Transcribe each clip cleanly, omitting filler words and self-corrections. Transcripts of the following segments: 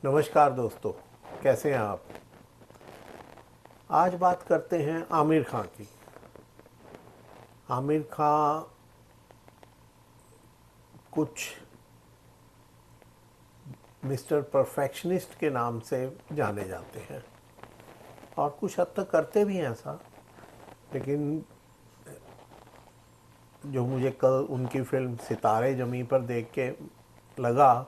नमस्कार दोस्तों, कैसे हैं आप। आज बात करते हैं आमिर खान की। आमिर खान कुछ मिस्टर परफेक्शनिस्ट के नाम से जाने जाते हैं और कुछ हद तक करते भी हैं ऐसा। लेकिन जो मुझे कल उनकी फिल्म सितारे ज़मीं पर देख के लगा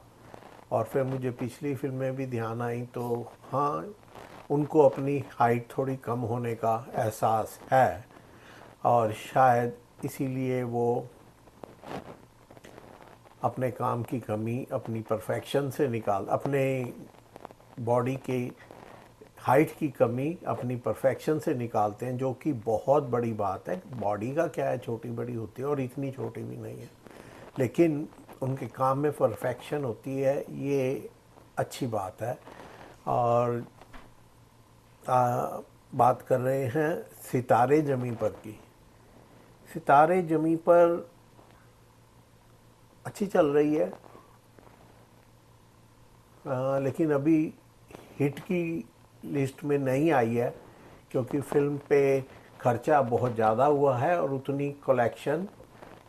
और फिर मुझे पिछली फिल्में भी ध्यान आई, तो हाँ, उनको अपनी हाइट थोड़ी कम होने का एहसास है और शायद इसीलिए वो अपने काम की कमी अपनी परफेक्शन से निकाल अपने बॉडी की हाइट की कमी अपनी परफेक्शन से निकालते हैं, जो कि बहुत बड़ी बात है। बॉडी का क्या है, छोटी बड़ी होती है और इतनी छोटी भी नहीं है, लेकिन उनके काम में परफेक्शन होती है, ये अच्छी बात है। और बात कर रहे हैं सितारे ज़मीं पर की। सितारे ज़मीं पर अच्छी चल रही है, लेकिन अभी हिट की लिस्ट में नहीं आई है क्योंकि फिल्म पे खर्चा बहुत ज़्यादा हुआ है और उतनी कलेक्शन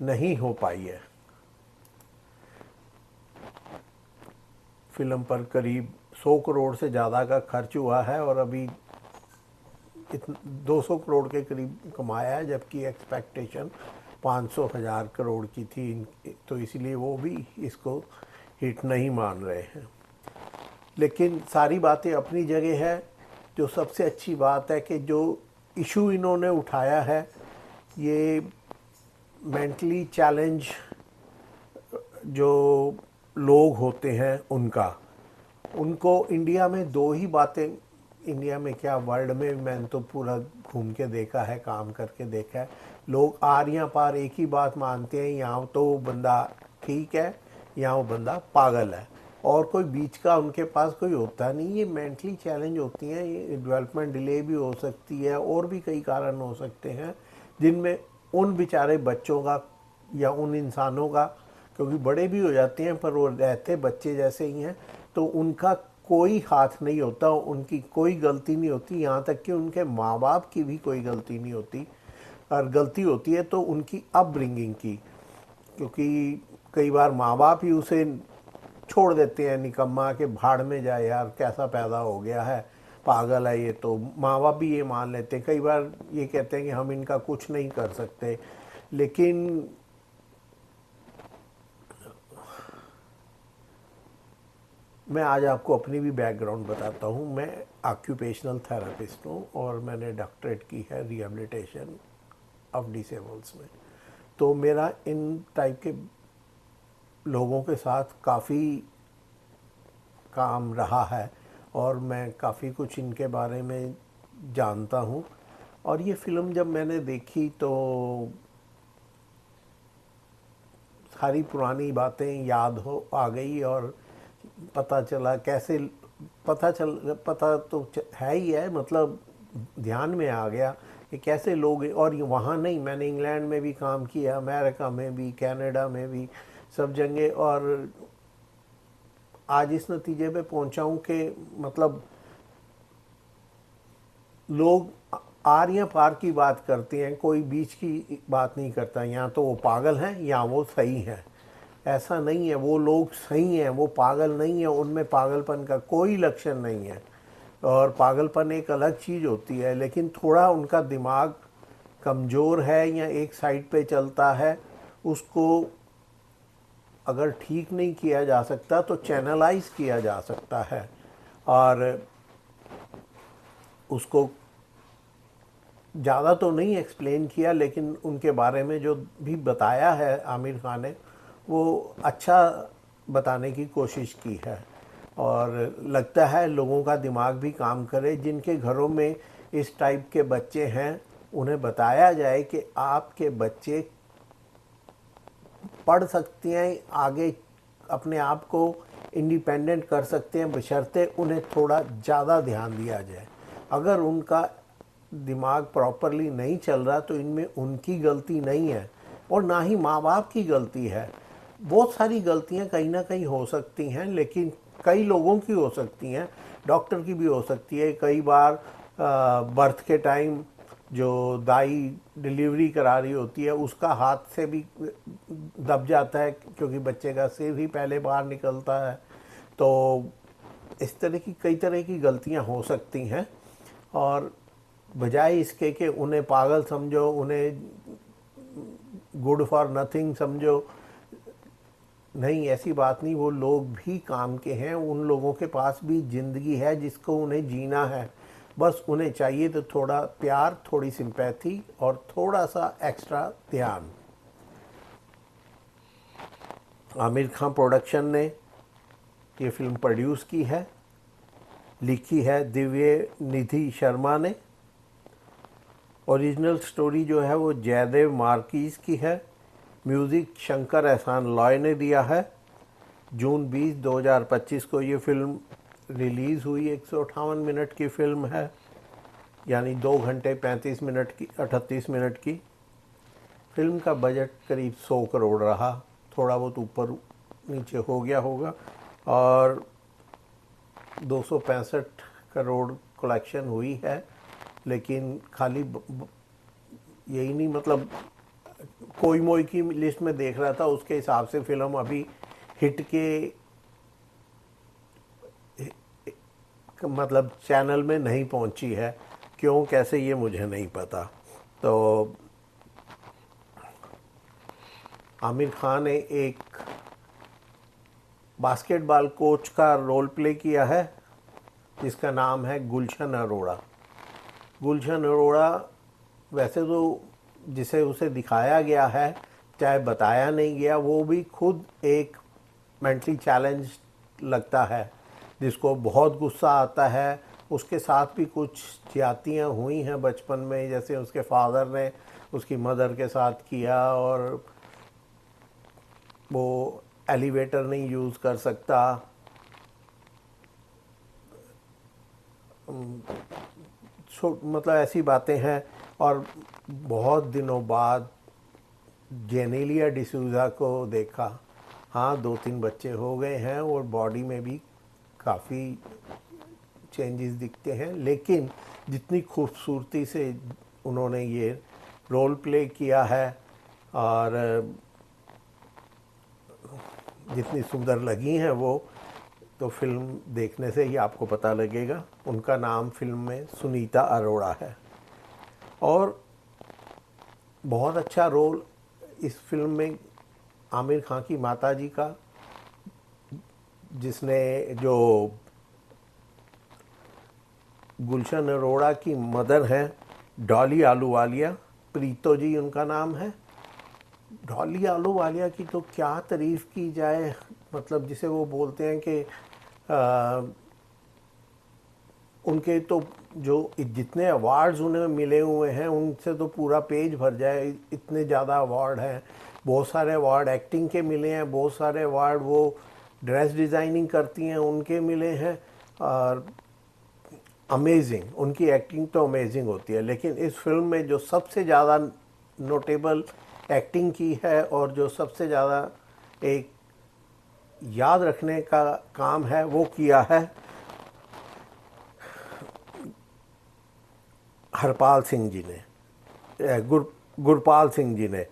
नहीं हो पाई है। फिल्म पर करीब 100 करोड़ से ज़्यादा का खर्च हुआ है और अभी 200 करोड़ के करीब कमाया है, जबकि एक्सपेक्टेशन 500,000 करोड़ की थी। तो इसलिए वो भी इसको हिट नहीं मान रहे हैं। लेकिन सारी बातें अपनी जगह है। जो सबसे अच्छी बात है कि जो इशू इन्होंने उठाया है, ये मेंटली चैलेंज जो लोग होते हैं उनको इंडिया में दो ही बातें, इंडिया में क्या वर्ल्ड में, मैंने तो पूरा घूम के देखा है, काम करके देखा है, लोग आर या पार एक ही बात मानते हैं, यहाँ तो वो बंदा ठीक है या वो बंदा पागल है, और कोई बीच का उनके पास कोई होता नहीं। ये मेंटली चैलेंज होती हैं, ये डेवलपमेंट डिले भी हो सकती है और भी कई कारण हो सकते हैं जिनमें उन बेचारे बच्चों का या उन इंसानों का, क्योंकि बड़े भी हो जाते हैं पर वो रहते बच्चे जैसे ही हैं, तो उनका कोई हाथ नहीं होता, उनकी कोई गलती नहीं होती, यहाँ तक कि उनके माँ बाप की भी कोई गलती नहीं होती। और गलती होती है तो उनकी अपब्रिंगिंग की, क्योंकि कई बार माँ बाप ही उसे छोड़ देते हैं, निकम्मा के भाड़ में जाए यार, कैसा पैदा हो गया है, पागल है ये, तो माँ बाप भी ये मान लेते हैं। कई बार ये कहते हैं कि हम इनका कुछ नहीं कर सकते। लेकिन मैं आज आपको अपनी भी बैकग्राउंड बताता हूँ। मैं ऑक्यूपेशनल थेरेपिस्ट हूँ और मैंने डॉक्टरेट की है रिहेबिलिटेशन ऑफ डिसेबल्स में। तो मेरा इन टाइप के लोगों के साथ काफ़ी काम रहा है और मैं काफ़ी कुछ इनके बारे में जानता हूँ। और ये फ़िल्म जब मैंने देखी तो सारी पुरानी बातें याद हो आ गई और पता चला कैसे, पता तो है ही है, मतलब ध्यान में आ गया कि कैसे लोग, और वहाँ नहीं, मैंने इंग्लैंड में भी काम किया, अमेरिका में भी, कनाडा में भी, सब जगह, और आज इस नतीजे पे पहुंचा हूँ कि मतलब लोग आर या पार की बात करते हैं, कोई बीच की बात नहीं करता। या तो वो पागल हैं या वो सही हैं, ऐसा नहीं है। वो लोग सही हैं, वो पागल नहीं है, उनमें पागलपन का कोई लक्षण नहीं है। और पागलपन एक अलग चीज़ होती है, लेकिन थोड़ा उनका दिमाग कमज़ोर है या एक साइड पे चलता है, उसको अगर ठीक नहीं किया जा सकता तो चैनलाइज किया जा सकता है। और उसको ज़्यादा तो नहीं एक्सप्लेन किया, लेकिन उनके बारे में जो भी बताया है आमिर खान ने, वो अच्छा बताने की कोशिश की है। और लगता है लोगों का दिमाग भी काम करे, जिनके घरों में इस टाइप के बच्चे हैं, उन्हें बताया जाए कि आपके बच्चे पढ़ सकते हैं, आगे अपने आप को इंडिपेंडेंट कर सकते हैं, बशर्ते उन्हें थोड़ा ज़्यादा ध्यान दिया जाए। अगर उनका दिमाग प्रॉपरली नहीं चल रहा तो इनमें उनकी गलती नहीं है और ना ही माँ बाप की गलती है। बहुत सारी गलतियाँ कहीं ना कहीं हो सकती हैं, लेकिन कई लोगों की हो सकती हैं, डॉक्टर की भी हो सकती है। कई बार बर्थ के टाइम जो दाई डिलीवरी करा रही होती है उसका हाथ से भी दब जाता है, क्योंकि बच्चे का सिर ही पहले बाहर निकलता है। तो इस तरह की कई तरह की गलतियां हो सकती हैं, और बजाय इसके कि उन्हें पागल समझो, उन्हें गुड फॉर नथिंग समझो, नहीं, ऐसी बात नहीं। वो लोग भी काम के हैं, उन लोगों के पास भी ज़िंदगी है जिसको उन्हें जीना है। बस उन्हें चाहिए तो थोड़ा प्यार, थोड़ी सिंपैथी और थोड़ा सा एक्स्ट्रा ध्यान। आमिर खान प्रोडक्शन ने ये फिल्म प्रोड्यूस की है, लिखी है दिव्य निधि शर्मा ने। ओरिजिनल स्टोरी जो है वो जयदेव मार्कीज़ की है। म्यूज़िक शंकर एहसान लॉय ने दिया है। जून 20, 2025 को ये फिल्म रिलीज़ हुई। 158 मिनट की फिल्म है, यानी 2 घंटे 35 मिनट की, 38 मिनट की। फिल्म का बजट करीब 100 करोड़ रहा, थोड़ा बहुत ऊपर नीचे हो गया होगा, और 265 करोड़ कलेक्शन हुई है। लेकिन खाली यही नहीं, मतलब कोई मोई की लिस्ट में देख रहा था, उसके हिसाब से फिल्म अभी हिट के मतलब चैनल में नहीं पहुंची है। क्यों कैसे ये मुझे नहीं पता। तो आमिर खान ने एक बास्केटबॉल कोच का रोल प्ले किया है जिसका नाम है गुलशन अरोड़ा। गुलशन अरोड़ा वैसे तो जिसे उसे दिखाया गया है, चाहे बताया नहीं गया, वो भी खुद एक मेंटली चैलेंज लगता है, जिसको बहुत गुस्सा आता है। उसके साथ भी कुछ ज्यादतियाँ हुई हैं बचपन में, जैसे उसके फादर ने उसकी मदर के साथ किया, और वो एलिवेटर नहीं यूज़ कर सकता। मतलब ऐसी बातें हैं। और बहुत दिनों बाद जेनेलिया डिसूजा को देखा। हाँ, 2-3 बच्चे हो गए हैं और बॉडी में भी काफ़ी चेंजेस दिखते हैं, लेकिन जितनी खूबसूरती से उन्होंने ये रोल प्ले किया है और जितनी सुंदर लगी हैं वो, तो फिल्म देखने से ही आपको पता लगेगा। उनका नाम फिल्म में सुनीता अरोड़ा है, और बहुत अच्छा रोल इस फिल्म में आमिर खान की माताजी का, जिसने जो गुलशन अरोड़ा की मदर हैं, डॉली आलूवालिया, प्रीतो जी उनका नाम है। डॉली आलूवालिया की तो क्या तारीफ़ की जाए, मतलब जिसे वो बोलते हैं कि उनके तो जो जितने अवार्ड्स उन्हें मिले हुए हैं उनसे तो पूरा पेज भर जाए, इतने ज़्यादा अवार्ड हैं। बहुत सारे अवार्ड एक्टिंग के मिले हैं, बहुत सारे अवार्ड वो ड्रेस डिज़ाइनिंग करती हैं उनके मिले हैं, और अमेजिंग, उनकी एक्टिंग तो अमेजिंग होती है। लेकिन इस फिल्म में जो सबसे ज़्यादा नोटेबल एक्टिंग की है और जो सबसे ज़्यादा एक याद रखने का काम है वो किया है हरपाल सिंह जी ने, गुरपाल सिंह जी ने,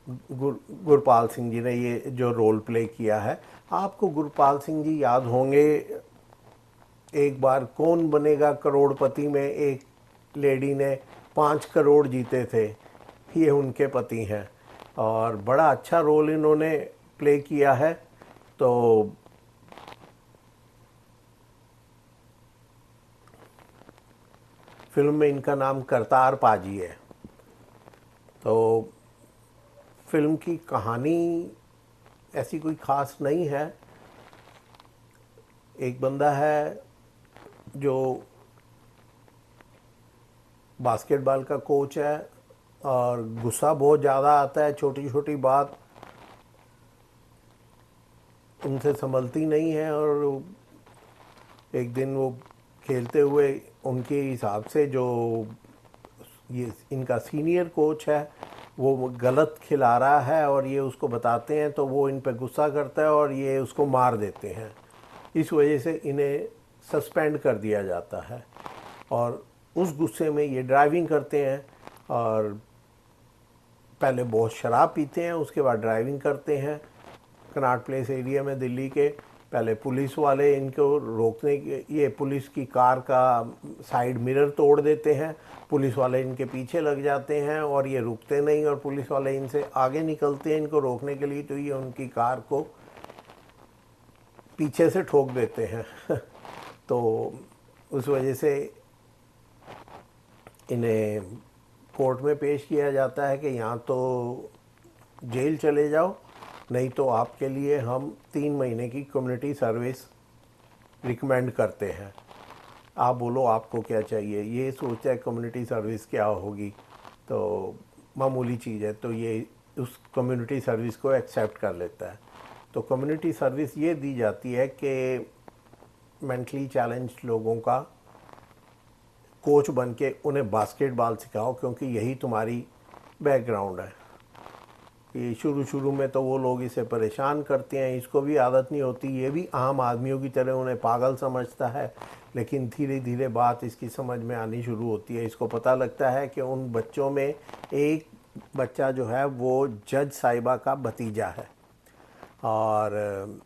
गुरपाल सिंह जी ने ये जो रोल प्ले किया है। आपको गुरपाल सिंह जी याद होंगे, एक बार कौन बनेगा करोड़पति में एक लेडी ने 5 करोड़ जीते थे, ये उनके पति हैं, और बड़ा अच्छा रोल इन्होंने प्ले किया है। तो फिल्म में इनका नाम करतार पाजी है। तो फिल्म की कहानी ऐसी कोई ख़ास नहीं है। एक बंदा है जो बास्केटबॉल का कोच है, और गुस्सा बहुत ज़्यादा आता है, छोटी छोटी बात उनसे संभलती नहीं है, और एक दिन वो खेलते हुए उनके हिसाब से जो ये इनका सीनियर कोच है वो गलत खिला रहा है और ये उसको बताते हैं तो वो इन पे गुस्सा करता है और ये उसको मार देते हैं। इस वजह से इन्हें सस्पेंड कर दिया जाता है और उस गुस्से में ये ड्राइविंग करते हैं और पहले बहुत शराब पीते हैं, उसके बाद ड्राइविंग करते हैं कनॉट प्लेस एरिया में दिल्ली के। पहले पुलिस वाले इनको रोकने के, ये पुलिस की कार का साइड मिरर तोड़ देते हैं, पुलिस वाले इनके पीछे लग जाते हैं और ये रुकते नहीं और पुलिस वाले इनसे आगे निकलते हैं इनको रोकने के लिए, तो ये उनकी कार को पीछे से ठोक देते हैं तो उस वजह से इन्हें कोर्ट में पेश किया जाता है कि यहाँ तो जेल चले जाओ, नहीं तो आपके लिए हम 3 महीने की कम्युनिटी सर्विस रिकमेंड करते हैं। आप बोलो आपको क्या चाहिए। ये सोचता है कम्युनिटी सर्विस क्या होगी, तो मामूली चीज़ है, तो ये उस कम्युनिटी सर्विस को एक्सेप्ट कर लेता है। तो कम्युनिटी सर्विस ये दी जाती है कि मेंटली चैलेंज्ड लोगों का कोच बन के उन्हें बास्केटबॉल सिखाओ, क्योंकि यही तुम्हारी बैकग्राउंड है। ये शुरू में तो वो लोग इसे परेशान करते हैं, इसको भी आदत नहीं होती, ये भी आम आदमियों की तरह उन्हें पागल समझता है, लेकिन धीरे धीरे बात इसकी समझ में आनी शुरू होती है। इसको पता लगता है कि उन बच्चों में एक बच्चा जो है वो जज साहिबा का भतीजा है और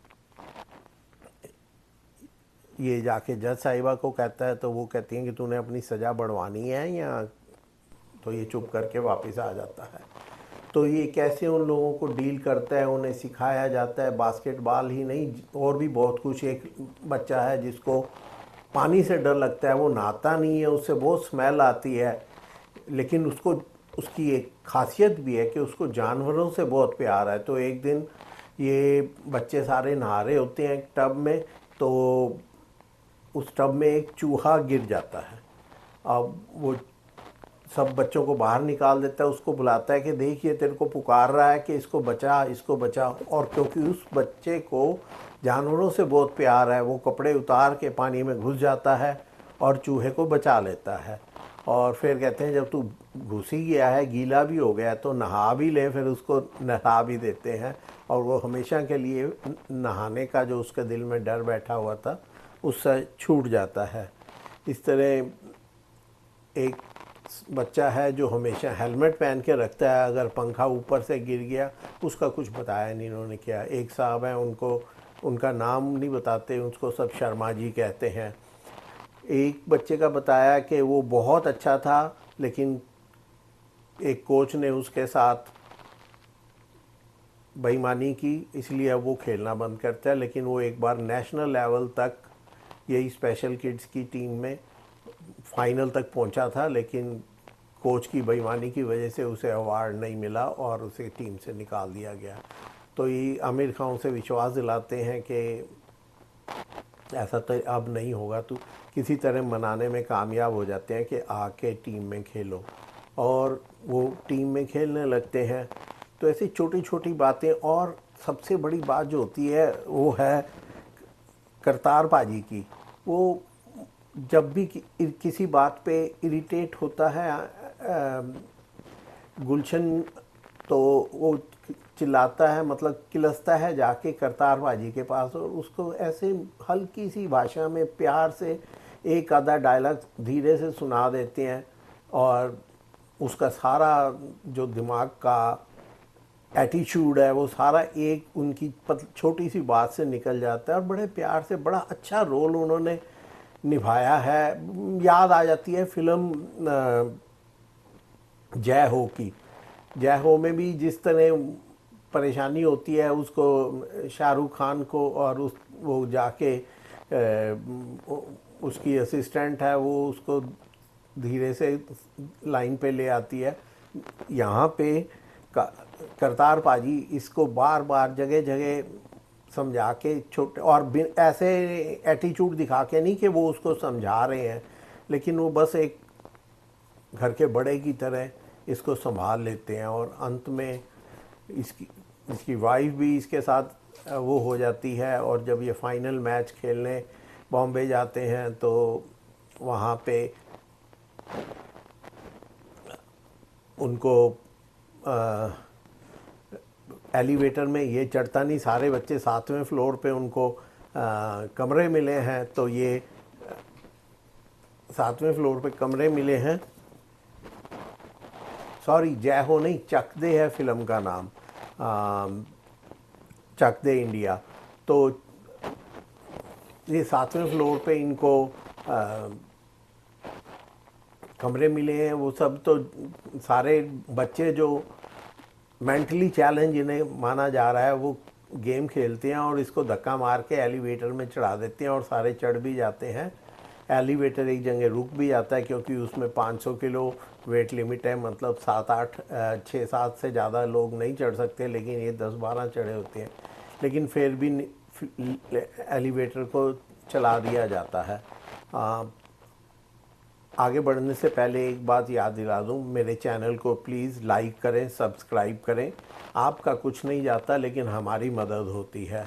ये जाके जज साहिबा को कहता है तो वो कहती हैं कि तूने अपनी सज़ा बढ़वानी है या, तो ये चुप करके वापस आ जाता है। तो ये कैसे उन लोगों को डील करता है, उन्हें सिखाया जाता है। बास्केटबॉल ही नहीं और भी बहुत कुछ। एक बच्चा है जिसको पानी से डर लगता है, वो नहाता नहीं है, उससे बहुत स्मेल आती है, लेकिन उसको उसकी एक खासियत भी है कि उसको जानवरों से बहुत प्यार है। तो एक दिन ये बच्चे सारे नहा रहे होते हैं एक टब में, तो उस टब में एक चूहा गिर जाता है। अब वो सब बच्चों को बाहर निकाल देता है, उसको बुलाता है कि देख ये तेरे को पुकार रहा है कि इसको बचा, इसको बचा। और क्योंकि उस बच्चे को जानवरों से बहुत प्यार है, वो कपड़े उतार के पानी में घुस जाता है और चूहे को बचा लेता है। और फिर कहते हैं जब तू घुस ही गया है, गीला भी हो गया, तो नहा भी ले। फिर उसको नहा भी देते हैं और वो हमेशा के लिए नहाने का जो उसके दिल में डर बैठा हुआ था उससे छूट जाता है। इस तरह एक बच्चा है जो हमेशा हेलमेट पहन के रखता है, अगर पंखा ऊपर से गिर गया, उसका कुछ बताया नहीं इन्होंने क्या। एक साहब हैं, उनको उनका नाम नहीं बताते, उसको सब शर्मा जी कहते हैं। एक बच्चे का बताया कि वो बहुत अच्छा था, लेकिन एक कोच ने उसके साथ बेईमानी की, इसलिए अब वो खेलना बंद करता है। लेकिन वो एक बार नेशनल लेवल तक यही स्पेशल किड्स की टीम में फाइनल तक पहुंचा था, लेकिन कोच की बेईमानी की वजह से उसे अवार्ड नहीं मिला और उसे टीम से निकाल दिया गया। तो ये आमिर खान से विश्वास दिलाते हैं कि ऐसा तो अब नहीं होगा, तो किसी तरह मनाने में कामयाब हो जाते हैं कि आके टीम में खेलो, और वो टीम में खेलने लगते हैं। तो ऐसी छोटी छोटी बातें। और सबसे बड़ी बात जो होती है वो है करतार पाजी की। वो जब भी किसी बात पे इरिटेट होता है गुलशन, तो वो चिल्लाता है, मतलब किलसता है जाके करतार पाजी के पास, और उसको ऐसे हल्की सी भाषा में प्यार से एक आधा डायलॉग धीरे से सुना देते हैं और उसका सारा जो दिमाग का एटीट्यूड है वो सारा एक उनकी छोटी सी बात से निकल जाता है। और बड़े प्यार से बड़ा अच्छा रोल उन्होंने निभाया है। याद आ जाती है फिल्म जय हो की। जय हो में भी जिस तरह परेशानी होती है उसको, शाहरुख खान को, और वो जाके उसकी असिस्टेंट है वो उसको धीरे से लाइन पे ले आती है। यहाँ पे करतार पाजी इसको बार बार जगह जगह समझा के, छोटे और ऐसे एटीट्यूड दिखा के नहीं कि वो उसको समझा रहे हैं, लेकिन वो बस एक घर के बड़े की तरह इसको संभाल लेते हैं। और अंत में इसकी वाइफ भी इसके साथ वो हो जाती है। और जब ये फाइनल मैच खेलने बॉम्बे जाते हैं तो वहाँ पे उनको एलिवेटर में ये चढ़ता नहीं, सारे बच्चे 7वें फ्लोर पे उनको कमरे मिले हैं, तो ये 7वें फ्लोर पे कमरे मिले हैं। सॉरी, जय हो नहीं, चक दे है फिल्म का नाम, चक दे इंडिया। तो ये 7वें फ्लोर पे इनको कमरे मिले हैं। वो सब तो सारे बच्चे जो मेंटली चैलेंज इन्हें माना जा रहा है, वो गेम खेलते हैं और इसको धक्का मार के एलिवेटर में चढ़ा देते हैं और सारे चढ़ भी जाते हैं। एलिवेटर एक जगह रुक भी जाता है क्योंकि उसमें 500 किलो वेट लिमिट है, मतलब 6-7 से ज़्यादा लोग नहीं चढ़ सकते, लेकिन ये 10-12 चढ़े होते हैं। लेकिन फिर भी एलिवेटर को चला दिया जाता है। आगे बढ़ने से पहले एक बात याद दिला दूं, मेरे चैनल को प्लीज़ लाइक करें, सब्सक्राइब करें। आपका कुछ नहीं जाता, लेकिन हमारी मदद होती है।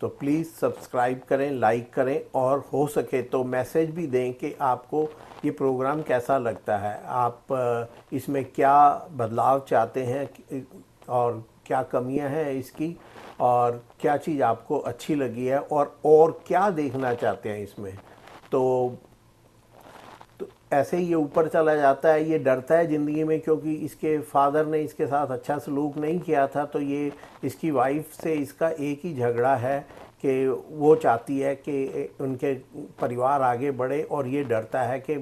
तो प्लीज़ सब्सक्राइब करें, लाइक करें, और हो सके तो मैसेज भी दें कि आपको ये प्रोग्राम कैसा लगता है, आप इसमें क्या बदलाव चाहते हैं और क्या कमियां हैं इसकी, और क्या चीज़ आपको अच्छी लगी है, और क्या देखना चाहते हैं इसमें। तो ऐसे ही ये ऊपर चला जाता है। ये डरता है ज़िंदगी में क्योंकि इसके फादर ने इसके साथ अच्छा सलूक नहीं किया था। तो ये इसकी वाइफ से इसका एक ही झगड़ा है कि वो चाहती है कि उनके परिवार आगे बढ़े, और ये डरता है कि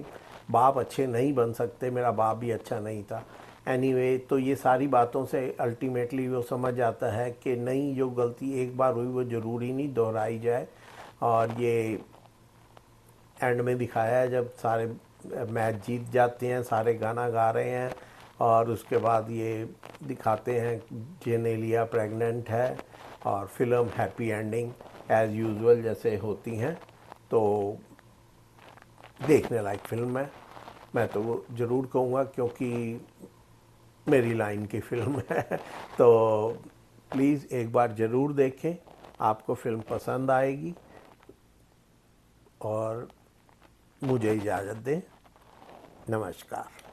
बाप अच्छे नहीं बन सकते, मेरा बाप भी अच्छा नहीं था। एनीवे, तो ये सारी बातों से अल्टीमेटली वो समझ जाता है कि नहीं, जो गलती एक बार हुई वो ज़रूरी नहीं दोहराई जाए। और ये एंड में दिखाया है जब सारे मैच जीत जाते हैं, सारे गाना गा रहे हैं, और उसके बाद ये दिखाते हैं जेनेलिया प्रेग्नेंट है, और film happy ending as usual जैसे होती हैं। तो देखने लायक फिल्म है, मैं तो वो ज़रूर कहूँगा, क्योंकि मेरी लाइन की फिल्म है। तो प्लीज़ एक बार ज़रूर देखें, आपको फिल्म पसंद आएगी। और मुझे इजाज़त दें, नमस्कार।